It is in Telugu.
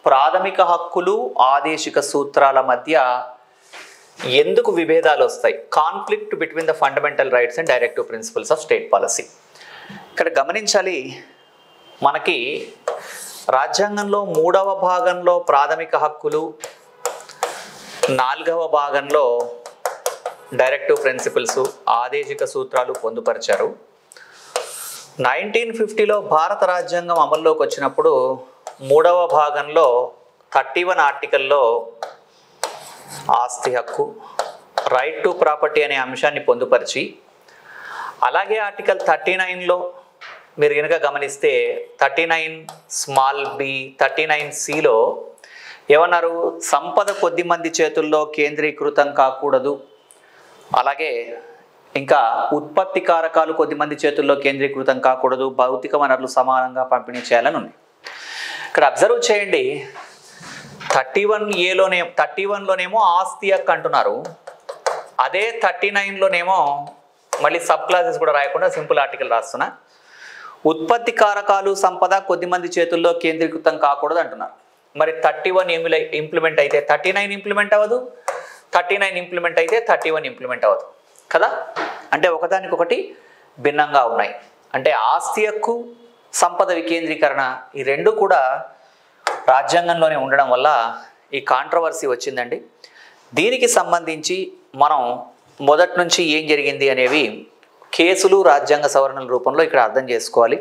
ప్రాథమిక హక్కులు ఆదేశిక సూత్రాల మధ్య ఎందుకు విభేదాలు వస్తాయి? Conflict between the fundamental rights and directive principles of state policy. ఇక్కడ గమనించాలి, మనకి రాజ్యాంగంలో 3వ భాగంలో ప్రాథమిక హక్కులు, 4వ భాగంలో డైరెక్టివ్ ప్రిన్సిపల్స్ ఆదేశిక సూత్రాలు పొందుపరిచారు. 1950లో భారత రాజ్యాంగం అమల్లోకి వచ్చినప్పుడు 3వ భాగంలో 31 ఆర్టికల్లో ఆస్తి హక్కు, రైట్ టు ప్రాపర్టీ అనే అంశాన్ని పొందుపరిచి, అలాగే ఆర్టికల్ 39లో మీరు కనుక గమనిస్తే 39 స్మాల్ బి 39సిలో ఏమన్నారు? సంపద కొద్ది మంది చేతుల్లో కేంద్రీకృతం కాకూడదు, అలాగే ఇంకా ఉత్పత్తి కారకాలు కొద్దిమంది చేతుల్లో కేంద్రీకృతం కాకూడదు, భౌతిక వనరులు సమానంగా పంపిణీ చేయాలని ఉంది. ఇక్కడ అబ్జర్వ్ చేయండి, 31లోనేమో ఆస్తి హక్కు అంటున్నారు, అదే 39లోనేమో మళ్ళీ సబ్ క్లాసెస్ కూడా రాయకుండా సింపుల్ ఆర్టికల్ రాస్తున్నా, ఉత్పత్తి కారకాలు సంపద కొద్దిమంది చేతుల్లో కేంద్రీకృతం కాకూడదు అంటున్నారు. మరి 31 ఇంప్లిమెంట్ అయితే 39 ఇంప్లిమెంట్ అవ్వదు, 39 ఇంప్లిమెంట్ అయితే 31 ఇంప్లిమెంట్ అవ్వదు కదా. అంటే ఒకదానికొకటి భిన్నంగా ఉన్నాయి. అంటే ఆస్తి హక్కు, సంపద వికేంద్రీకరణ ఈ రెండు కూడా రాజ్యాంగంలోనే ఉండడం వల్ల ఈ కాంట్రవర్సీ వచ్చిందండి. దీనికి సంబంధించి మనం మొదటి నుంచి ఏం జరిగింది అనేవి కేసులు, రాజ్యాంగ సవరణల రూపంలో ఇక్కడ అర్థం చేసుకోవాలి.